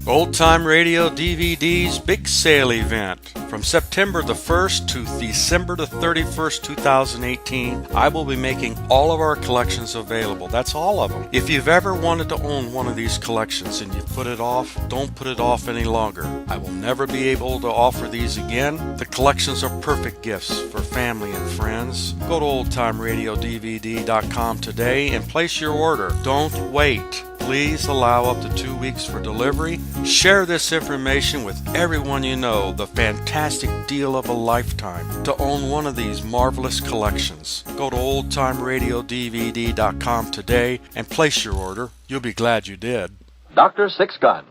Old Time Radio DVD's Big Sale Event. From September the 1st to December the 31st, 2018, I will be making all of our collections available. That's all of them. If you've ever wanted to own one of these collections and you've put it off, don't put it off any longer. I will never be able to offer these again. The collections are perfect gifts for family and friends. Go to oldtimeradiodvd.com today and place your order. Don't wait. Please allow up to 2 weeks for delivery. Share this information with everyone you know. The fantastic deal of a lifetime to own one of these marvelous collections. Go to oldtimeradiodvd.com today and place your order. You'll be glad you did. Dr. Six Gun.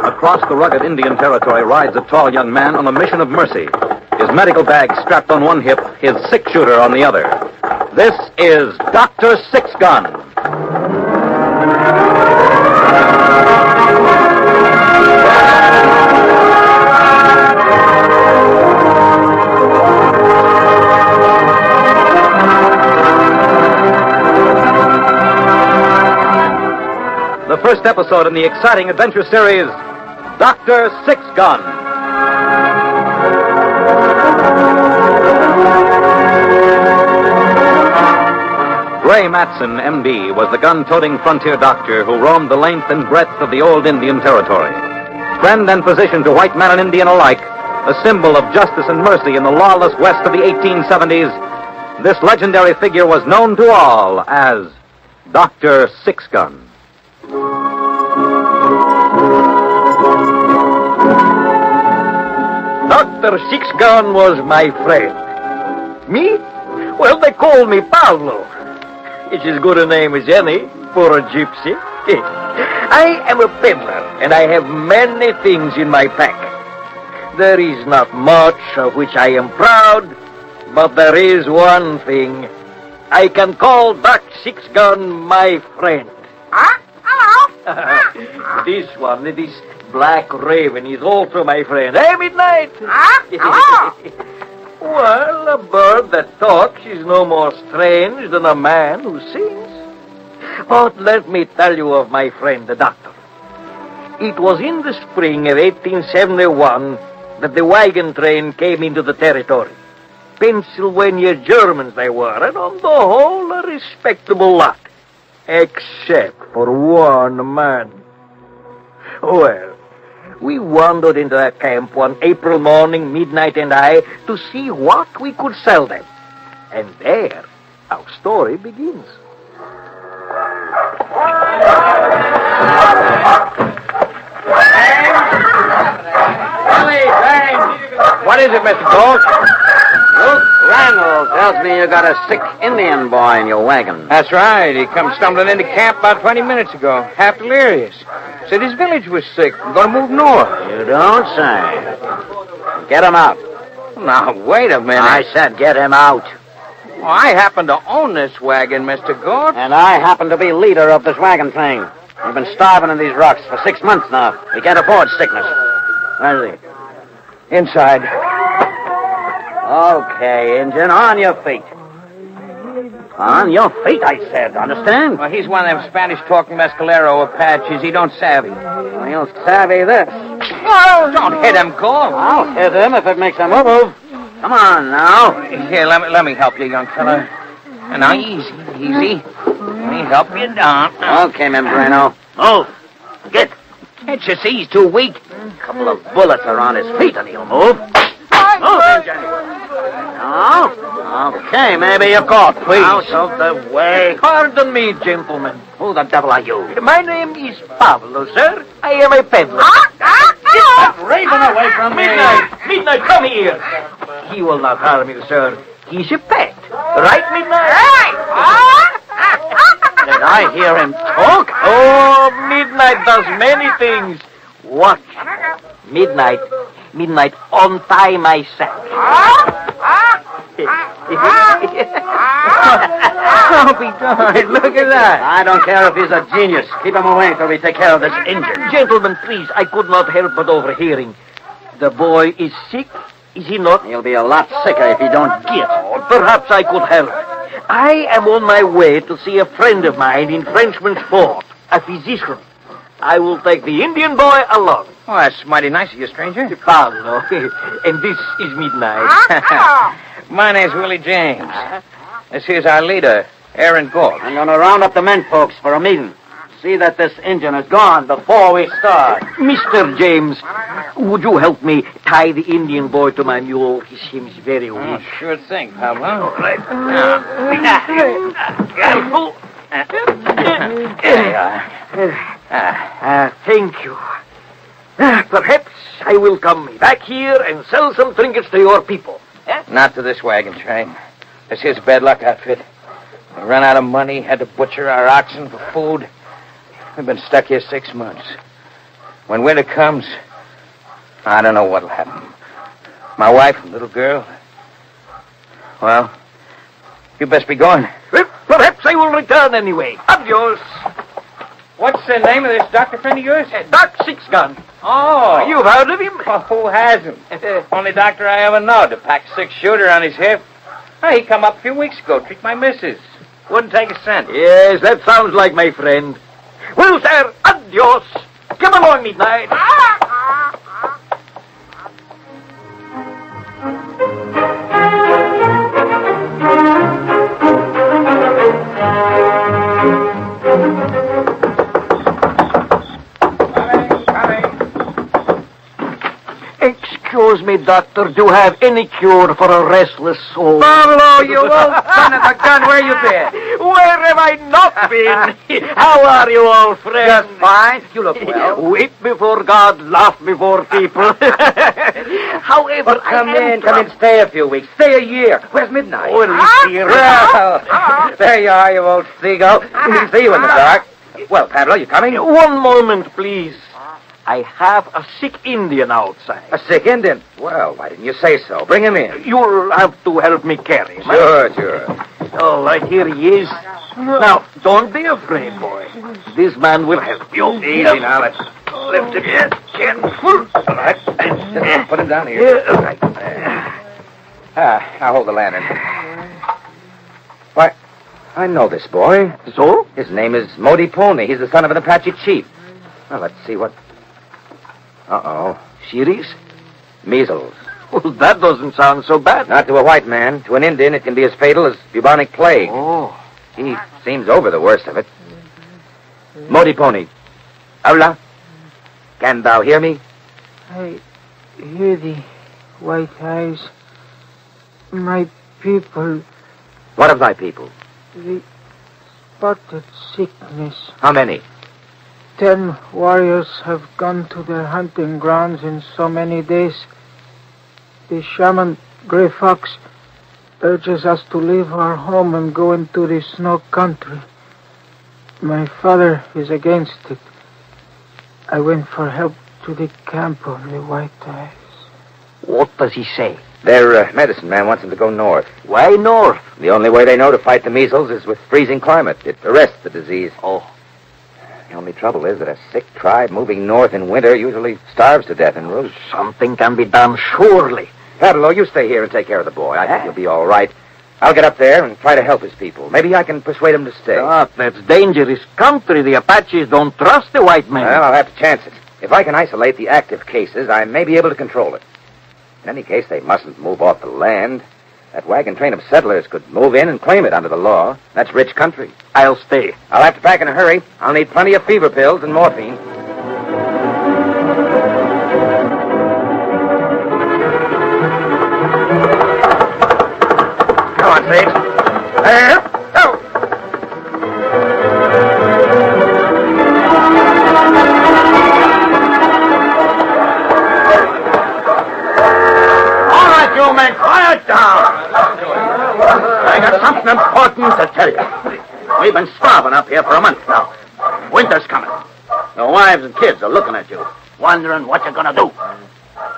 Across the rugged Indian territory rides a tall young man on a mission of mercy. His medical bag strapped on one hip, his six-shooter on the other. This is Dr. Six Gun. The first episode in the exciting adventure series, Dr. Six Gun. Ray Matson, M.D., was the gun-toting frontier doctor who roamed the length and breadth of the old Indian territory. Friend and physician to white man and Indian alike, a symbol of justice and mercy in the lawless west of the 1870s, this legendary figure was known to all as Dr. Six Gun. Dr. Six Gun was my friend. Me? Well, they call me Pablo. It's as good a name as any for a gypsy. I am a peddler, and I have many things in my pack. There is not much of which I am proud, but there is one thing. I can call Doc Six Gun my friend. Hello. This one, this black raven, is also my friend. Hey, Midnight. Hello. Well, a bird that talks is no more strange than a man who sings. But let me tell you of my friend, the doctor. It was in the spring of 1871 that the wagon train came into the territory. Pennsylvania Germans they were, and on the whole, a respectable lot. Except for one man. Well, we wandered into that camp one April morning, Midnight and I, to see what we could sell them. And there, our story begins. What is it, Mr. Gold? Luke Randall tells me you got a sick Indian boy in your wagon. That's right. He come stumbling into camp about 20 minutes ago, half delirious. Said his village was sick. We're going to move north. You don't say. Get him out. Now, wait a minute. I said get him out. Well, I happen to own this wagon, Mr. Gold. And I happen to be leader of this wagon thing. We've been starving in these rocks for 6 months now. We can't afford sickness. Where is he? Inside. Okay, Injun, on your feet. On your feet, I said. Understand? Well, he's one of them Spanish-talking mescalero Apaches. He don't savvy. Well, he'll savvy this. Oh, don't hit him, Gold. I'll hit him if it makes a move. Come on, now. Here, let me help you, young fella. Now, easy. Let me help you down. Okay, Membrano. Move. Get. Can't you see he's too weak? A couple of bullets are on his feet and he'll move. Move, Injun. No? Okay, maybe you're caught. Please. Out of the way. Pardon me, gentlemen. Who the devil are you? My name is Pablo, sir. I am a peddler. Get that raven away from me. Midnight, come here. He will not harm you, sir. He's a pet. Right, Midnight? Did I hear him talk? Oh, Midnight does many things. Watch. Midnight, untie my sack. Don't be darned. Look at that. I don't care if he's a genius. Keep him away till we take care of this Injun. Gentlemen, please, I could not help but overhearing. The boy is sick, is he not? He'll be a lot sicker if he don't get. Oh, perhaps I could help. I am on my way to see a friend of mine in Frenchman's Fort. a physician. I will take the Indian boy along. Oh, that's mighty nice of you, stranger. Pablo, and this is midnight. My name's Willie James. This here's our leader, Aaron Galt. I'm gonna round up the men folks for a meeting. See that this Indian is gone before we start. Mr. James, would you help me tie the Indian boy to my mule? He seems very weak. Oh, sure thing, Pablo. All right. Thank you. Perhaps I will come back here and sell some trinkets to your people. Not to this wagon train. This here's a bad luck outfit. We run out of money, had to butcher our oxen for food. We've been stuck here 6 months. When winter comes, I don't know what'll happen. My wife and little girl, well, you best be going. Well, perhaps I will return anyway. Adios. What's the name of this doctor friend of yours? Doc Sixgun. Oh. You've heard of him? Oh, who hasn't? Only doctor I ever know to pack 6-shooter on his hip. Oh, he come up a few weeks ago, treat my missus. Wouldn't take a cent. Yes, that sounds like my friend. Well, sir, adios. Come along, Midnight. Excuse me, doctor. Do you have any cure for a restless soul? Pablo, you old son of a gun, where you been? Where have I not been? How are you, old friend? Just fine. You look well. Weep before God, laugh before people. However, Come in, stay a few weeks. Stay a year. Where's Midnight? Oh, dear. Well, there you are, you old seagull. We can see you in the dark. Well, Pablo, you coming? One moment, please. I have a sick Indian outside. A sick Indian? Well, why didn't you say so? Bring him in. You'll have to help me carry him. Sure. All right, here he is. Now, don't be afraid, boy. This man will help you. Easy now, let's Lift him in. Careful. All right. Put him down here. Yeah, right. I'll hold the lantern. Why, I know this boy. So? His name is Modi Pony. He's the son of an Apache chief. Well, let's see what... Uh-oh. Serious? Measles. Well, that doesn't sound so bad. Not to a white man. To an Indian, it can be as fatal as bubonic plague. Oh. He seems over the worst of it. Modi Pony. Hola. Can thou hear me? I hear thee, White Eyes. My people, What of thy people? the spotted sickness. How many? 10 warriors have gone to their hunting grounds in so many days. The shaman, Grey Fox, urges us to leave our home and go into the snow country. My father is against it. I went for help to the camp of the White Eyes. What does he say? Their medicine man wants them to go north. Why north? The only way they know to fight the measles is with freezing climate. It arrests the disease. Oh. The only trouble is that a sick tribe moving north in winter usually starves to death en route. Something can be done, surely. Pablo, you stay here and take care of the boy. I think you'll be all right. I'll get up there and try to help his people. Maybe I can persuade them to stay. Doc, that's dangerous country. The Apaches don't trust the white man. Well, I'll have to chance it. If I can isolate the active cases, I may be able to control it. In any case, they mustn't move off the land. That wagon train of settlers could move in and claim it under the law. That's rich country. I'll stay. I'll have to pack in a hurry. I'll need plenty of fever pills and morphine. Come on, Sage. There. Go. All right, you men, quiet down. I got something important to tell you. We've been starving up here for a month now. Winter's coming. Your wives and kids are looking at you, wondering what you're going to do.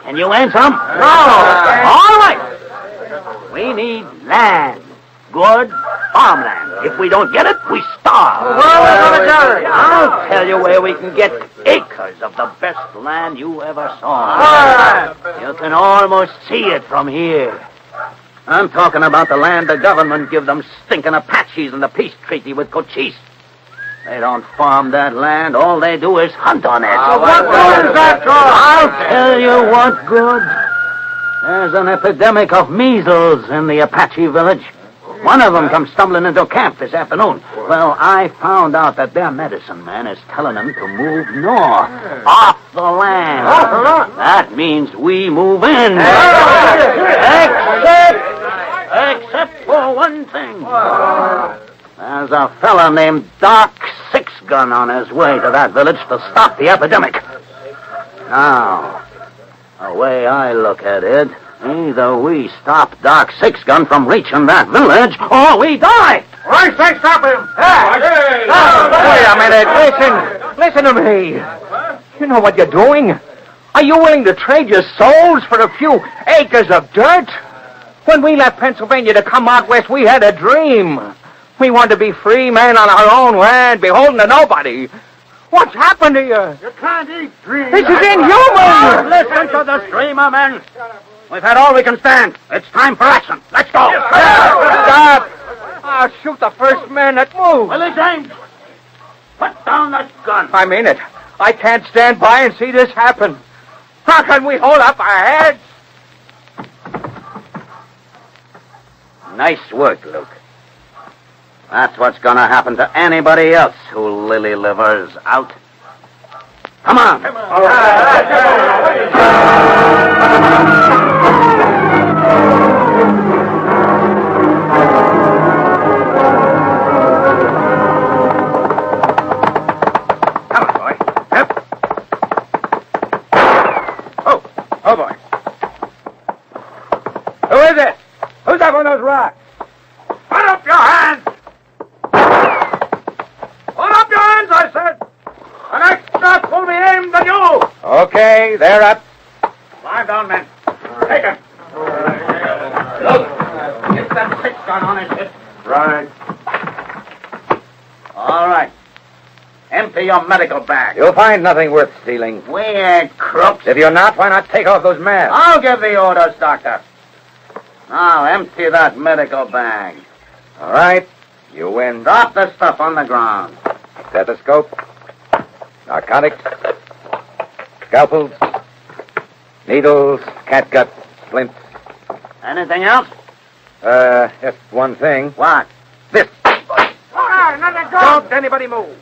Can you answer them? No. All right. We need land. Good farmland. If we don't get it, we starve. I'll tell you where we can get acres of the best land you ever saw. You can almost see it from here. I'm talking about the land the government give them stinking Apaches in the peace treaty with Cochise. They don't farm that land. All they do is hunt on it. what good is that, George? I'll tell you what good. There's an epidemic of measles in the Apache village. One of them comes stumbling into camp this afternoon. Well, I found out that their medicine man is telling them to move north, off the land. That means we move in. Except for one thing. There's a fella named Doc Six-Gun on his way to that village to stop the epidemic. Now, the way I look at it, either we stop Doc Six-Gun from reaching that village, or we die. I say stop him. Wait a minute. Listen to me. You know what you're doing? Are you willing to trade your souls for a few acres of dirt? When we left Pennsylvania to come out west, we had a dream. We wanted to be free men on our own land, beholden to nobody. What's happened to you? You can't eat dreams. This is inhuman! Listen to the screamer, men. We've had all we can stand. It's time for action. Let's go. Stop! I'll shoot the first man that moves. Willie James, put down that gun. I mean it. I can't stand by and see this happen. How can we hold up our heads? Nice work, Luke. That's what's going to happen to anybody else who lily-livers out. Come on. Come on, boy. Yep. Oh, boy. Who is it? Who's up on those rocks? Put up your hands. Put up your hands, I said. The next shot will be aimed at you. Okay, they're up. Lie down, men. Take him. Look, get that Six-Gun on his hip. Right. All right. Empty your medical bag. You'll find nothing worth stealing. We ain't crooks. If you're not, why not take off those masks? I'll give the orders, Doctor. Now, empty that medical bag. All right, you win. Drop the stuff on the ground. Stethoscope, narcotics, scalpels, needles, catgut, splints. Anything else? Just one thing. What? This. Don't anybody move.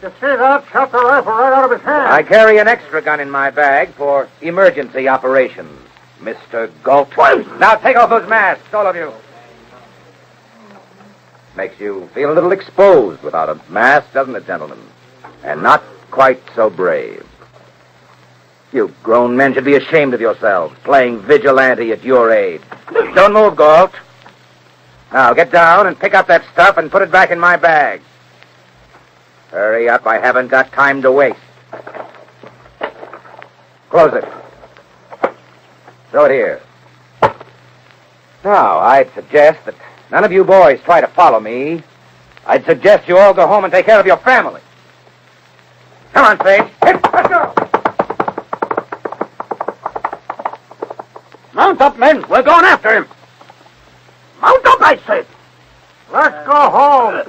You see that? Shot the rifle right out of his hand. I carry an extra gun in my bag for emergency operations, Mr. Galt. Now take off those masks, all of you. Makes you feel a little exposed without a mask, doesn't it, gentlemen? And not quite so brave. You grown men should be ashamed of yourselves, playing vigilante at your age. Don't move, Galt. Now, get down and pick up that stuff and put it back in my bag. Hurry up, I haven't got time to waste. Close it. Throw it here. Now, I'd suggest that none of you boys try to follow me. I'd suggest you all go home and take care of your family. Come on, Sage. Let's go. Mount up, men. We're going after him. Mount up, I said. Let's go home. Let's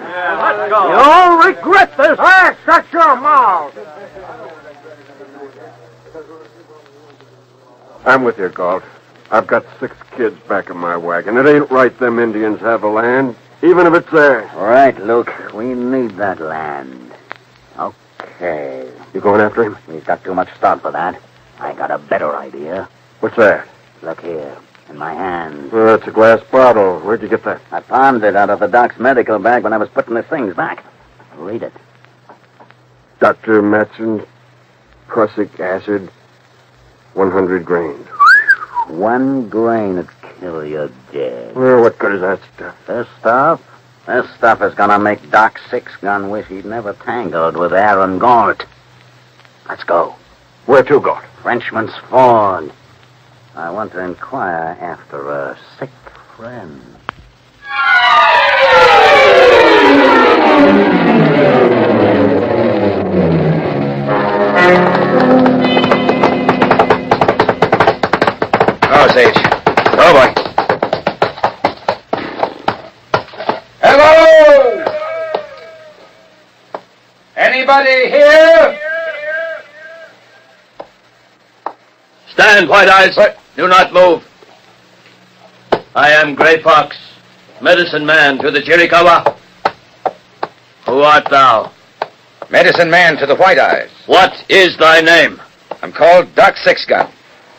go. You'll regret this. Hey, shut your mouth. I'm with you, Galt. I've got 6 kids back in my wagon. It ain't right them Indians have a land, even if it's theirs. All right, Luke. We need that land. Okay. You going after him? We've got too much stock for that. I got a better idea. What's that? Look here, in my hand. Oh, it's a glass bottle. Where'd you get that? I palmed it out of the doc's medical bag when I was putting the things back. Read it. Dr. Matson, prussic acid, 100 grains. 1 grain would kill you dead. Well, what good is that stuff? This stuff is gonna make Doc Six-Gun wish he'd never tangled with Aaron Galt. Let's go. Where to, Galt? Frenchman's Ford. I want to inquire after a sick friend. Oh, Sage. Oh, boy. Hello! Anybody here? Stand, White Eyes. Do not move. I am Gray Fox, medicine man to the Chiricahua. Who art thou? Medicine man to the White Eyes. What is thy name? I'm called Doc Sixgun.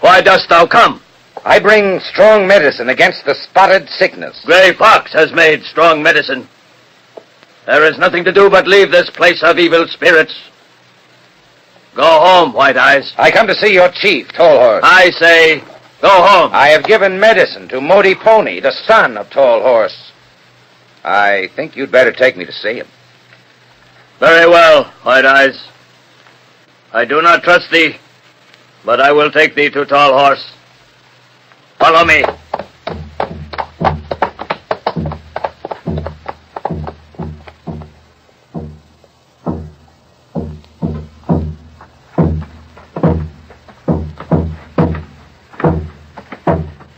Why dost thou come? I bring strong medicine against the spotted sickness. Gray Fox has made strong medicine. There is nothing to do but leave this place of evil spirits. Go home, White Eyes. I come to see your chief, Tall Horse. I say, go home. I have given medicine to Modi Pony, the son of Tall Horse. I think you'd better take me to see him. Very well, White Eyes. I do not trust thee, but I will take thee to Tall Horse. Follow me.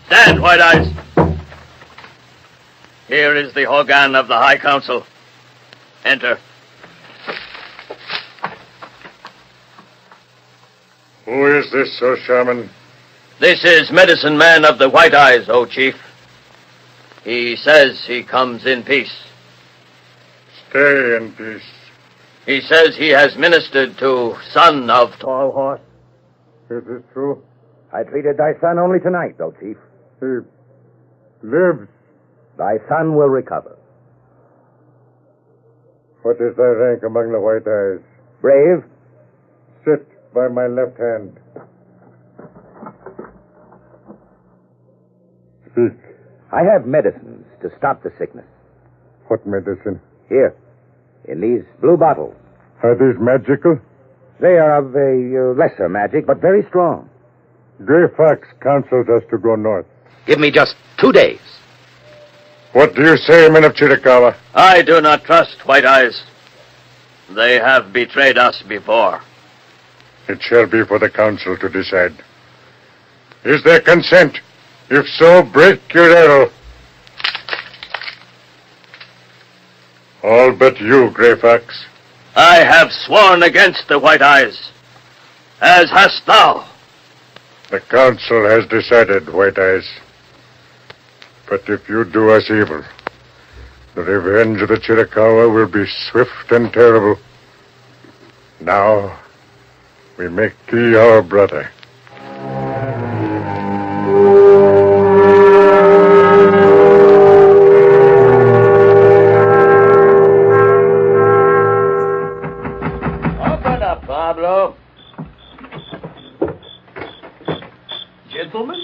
Stand, White Eyes. Here is the Hogan of the High Council. Enter. Who is this, O shaman? This is Medicine Man of the White Eyes, O Chief. He says he comes in peace. Stay in peace. He says he has ministered to son of Tall Horse. Is this true? I treated thy son only tonight, O Chief. He lives. Thy son will recover. What is thy rank among the White Eyes? Brave? Sit by my left hand. Speak. I have medicines to stop the sickness. What medicine? Here, in these blue bottles. Are these magical? They are of a lesser magic, but very strong. Gray Fox counsels us to go north. Give me just 2 days. What do you say, men of Chiricahua? I do not trust White Eyes. They have betrayed us before. It shall be for the council to decide. Is there consent? If so, break your arrow. All but you, Gray Fox. I have sworn against the White Eyes. As hast thou. The council has decided, White Eyes. But if you do us evil, the revenge of the Chiricahua will be swift and terrible. Now, we make thee our brother. Open up, Pablo. Gentlemen?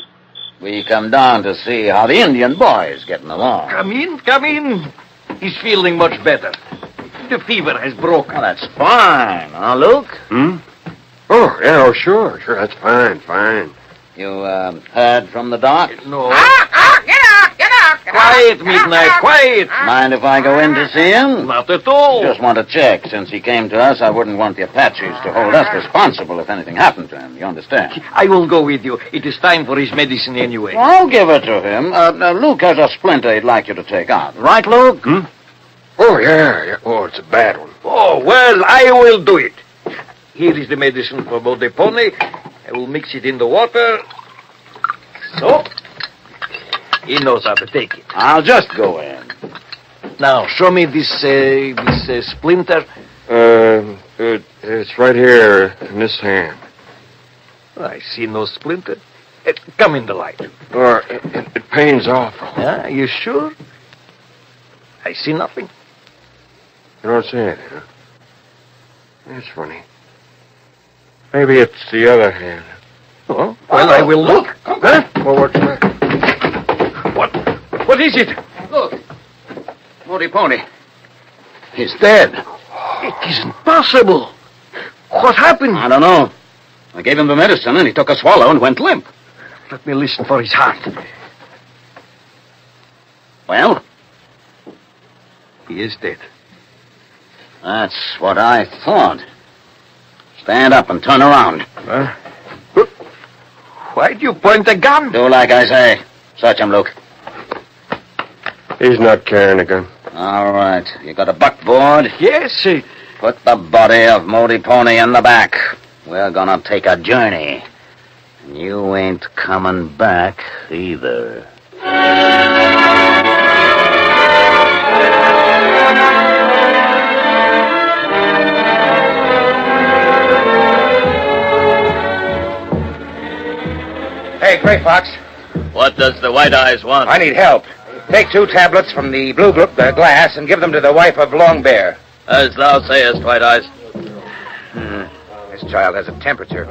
We come down to see how the Indian boy is getting along. Come in, come in. He's feeling much better. The fever has broken. Well, that's fine, huh, Luke? Oh, yeah, oh, sure, that's fine. You, heard from the doc? No. Quiet, Midnight, quiet. Mind if I go in to see him? Not at all. Just want to check. Since he came to us, I wouldn't want the Apaches to hold us responsible if anything happened to him. You understand? I will go with you. It is time for his medicine anyway. Well, I'll give it to him. Luke has a splinter he'd like you to take out. Right, Luke? Oh, yeah. Oh, it's a bad one. Oh, well, I will do it. Here is the medicine for Modi Pony. I will mix it in the water. So. He knows how to take it. I'll just go in. Now, show me this splinter. It's right here in this hand. I see no splinter. Come in the light. Or it pains awful. Yeah, you sure? I see nothing. You don't see anything, huh? That's funny. Maybe it's the other hand. Oh, well, I will look. Huh? Well, what's that? What is it? Look. Modi Pony. He's dead. It isn't possible. What happened? I don't know. I gave him the medicine, and he took a swallow and went limp. Let me listen for his heart. Well? He is dead. That's what I thought. Stand up and turn around. Why'd you point a gun? Do like I say. Search him, Luke. He's not carrying a gun. All right. You got a buckboard? Yes, Put the body of Modi Pony in the back. We're gonna take a journey. And you ain't coming back either. Hey, Gray Fox, What does the White Eyes want? I need help. Take 2 tablets from the blue glass and give them to the wife of Long Bear. As thou sayest, White Eyes. This child has a temperature.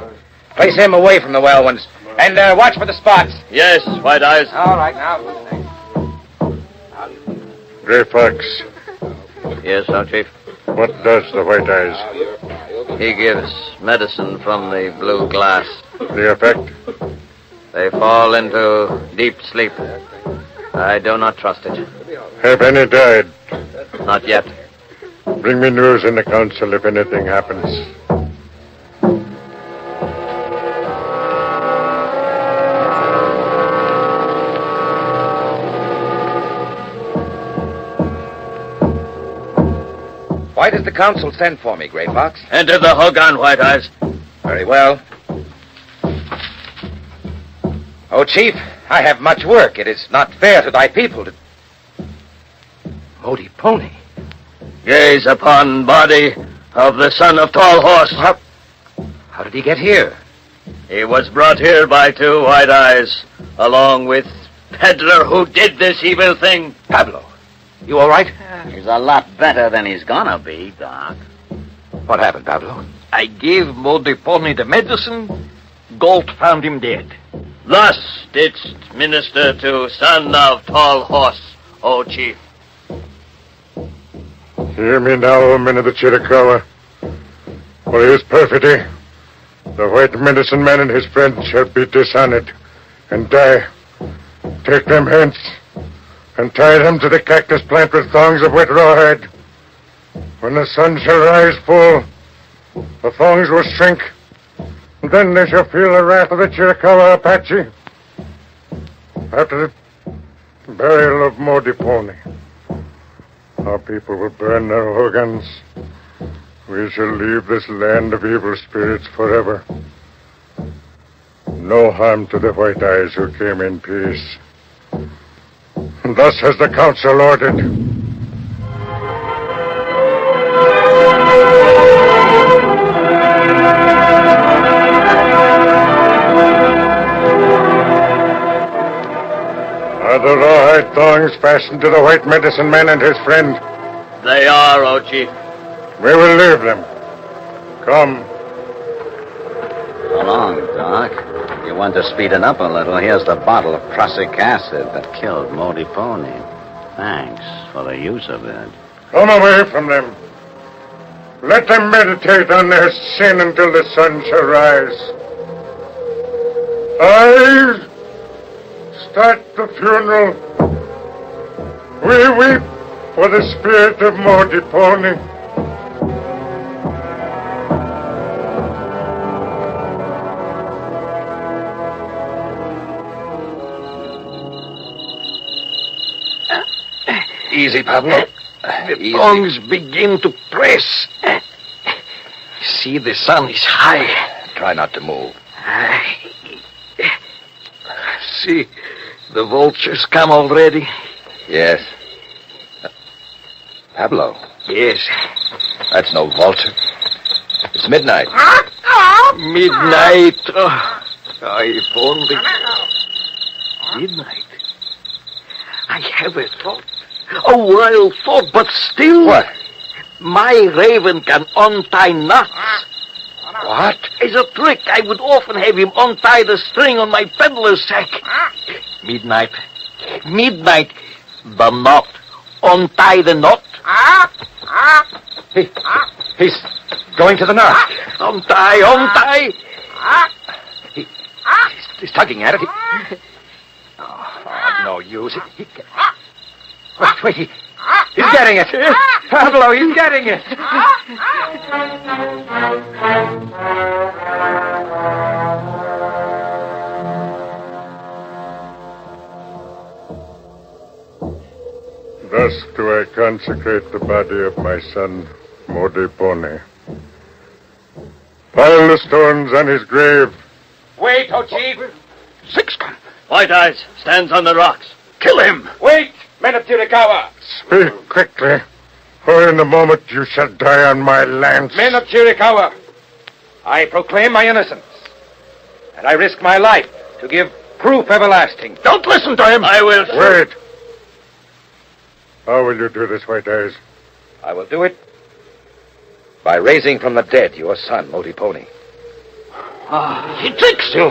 Place him away from the well ones. And watch for the spots. Yes, White Eyes. All right, now. Gray Fox, Yes, our chief. what does the White Eyes? He gives medicine from the blue glass. The effect? They fall into deep sleep. I do not trust it. Have any died? Not yet. Bring me news in the council if anything happens. Why does the council send for me, Gray Fox? Enter the Hogan, White Eyes. Very well. Oh, Chief, I have much work. It is not fair to thy people to... Modi Pony. Gaze upon body of the son of Tall Horse. How did he get here? He was brought here by 2 White Eyes, along with peddler who did this evil thing. Pablo, you all right? He's a lot better than he's gonna be, Doc. What happened, Pablo? I gave Modi Pony the medicine. Galt found him dead. Thus didst minister to son of Tall Horse, O chief. Hear me now, O men of the Chiricahua. For his perfidy, the white medicine man and his friend shall be dishonored and die. Take them hence and tie them to the cactus plant with thongs of wet rawhide. When the sun shall rise full, the thongs will shrink, and then they shall feel the wrath of the Chiricahua Apache. After the burial of Modi Pony, our people will burn their hogans. We shall leave this land of evil spirits forever. No harm to the White Eyes who came in peace. Thus has the council ordered. Are the rawhide thongs fastened to the white medicine man and his friend? They are, O chief. We will leave them. Come. So long, Doc. If you want to speed it up a little, here's the bottle of prussic acid that killed Modi Pony. Thanks for the use of it. Come away from them. Let them meditate on their sin until the sun shall rise. I start the funeral. We weep for the spirit of Modi Pony. Easy, Pablo. The thongs begin to press. See, the sun is high. Try not to move. See, the vultures come already. Yes. Pablo, Yes. that's no vulture. It's midnight. Midnight. Oh, if only. Midnight. I have a thought. A wild thought, but still. What? My raven can untie knots. What? As a trick, I would often have him untie the string on my peddler's sack. Midnight. Midnight. The knot. Untie the knot. He's going to the knot. Untie. He's tugging at it. Oh, no use. Wait, he's getting it. Pablo, he's getting it. Thus do I consecrate the body of my son, Modipone. Pile the stones on his grave. Wait, O Chief. Six Gun. White Eyes stands on the rocks. Kill him. Wait, men of Chiricahua. Speak quickly, or in a moment you shall die on my lance. Men of Chiricahua, I proclaim my innocence, and I risk my life to give proof everlasting. Don't listen to him. I will. Wait. How will you do this, White Eyes? I will do it by raising from the dead your son, Modipone. He tricks you.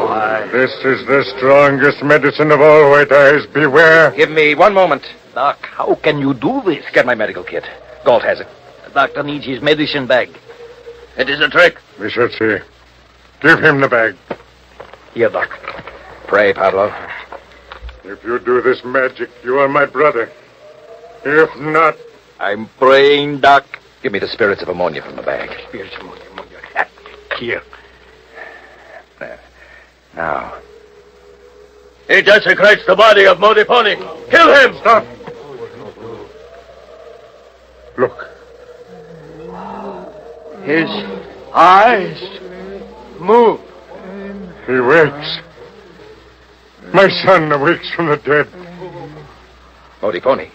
This is the strongest medicine of all, White Eyes. Beware. Give me one moment. Doc, how can you do this? Get my medical kit. Galt has it. The doctor needs his medicine bag. It is a trick. We shall see. Give him the bag. Here, Doc. Pray, Pablo. If you do this magic, you are my brother. If not... I'm praying, Doc. Give me the spirits of ammonia from the bag. Here's ammonia. Here. There. Now. He desecrates the body of Modipone. Kill him. Stop. Look. His eyes move. He wakes. My son awakes from the dead. Modipone.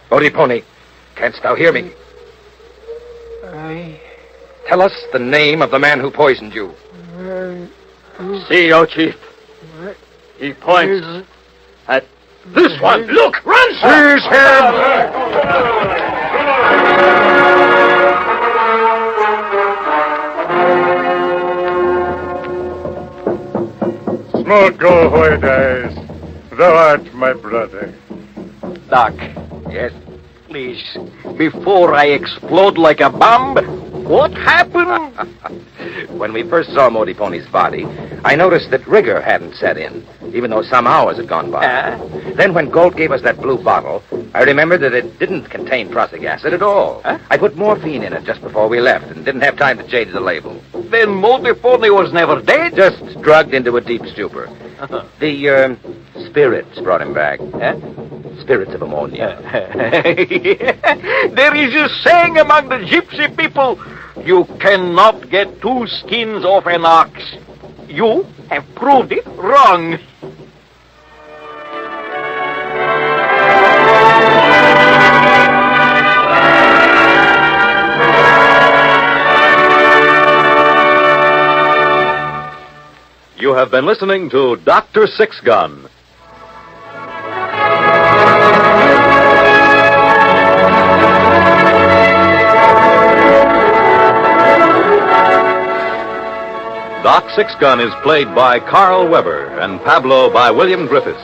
Modipone, canst thou hear me? Tell us the name of the man who poisoned you. See, O Chief. He points at this one. Look, run! Seize him! Smoke, go, White Eyes. Thou art my brother. Doc. Yes? Please, before I explode like a bomb, what happened? When we first saw Modipone's body, I noticed that rigor hadn't set in, even though some hours had gone by. Then when Galt gave us that blue bottle, I remembered that it didn't contain prussic acid at all. I put morphine in it just before we left and didn't have time to change the label. Then Modipone was never dead? Just drugged into a deep stupor. The spirits brought him back. Spirits of ammonia. There is a saying among the gypsy people, you cannot get two skins off an ox. You have proved it wrong. You have been listening to Dr. Six Gun. Doc Six Gun is played by Carl Weber and Pablo by William Griffiths.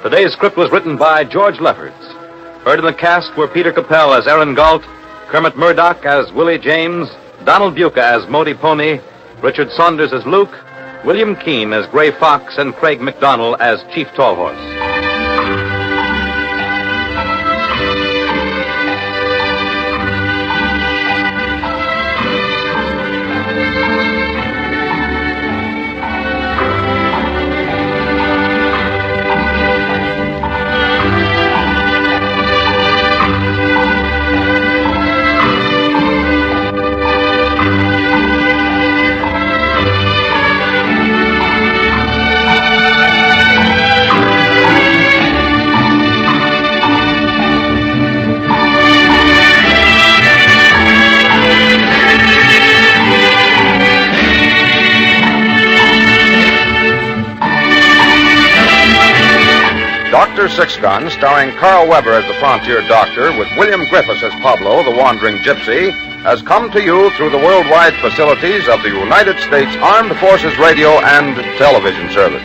Today's script was written by George Lefferts. Heard in the cast were Peter Capell as Aaron Galt, Kermit Murdoch as Willie James, Donald Buca as Modipone, Richard Saunders as Luke, William Keane as Gray Fox, and Craig McDonnell as Chief Tallhorse. Dr. Six Gun, starring Carl Weber as the frontier doctor, with William Griffiths as Pablo, the wandering gypsy, has come to you through the worldwide facilities of the United States Armed Forces Radio and Television Service.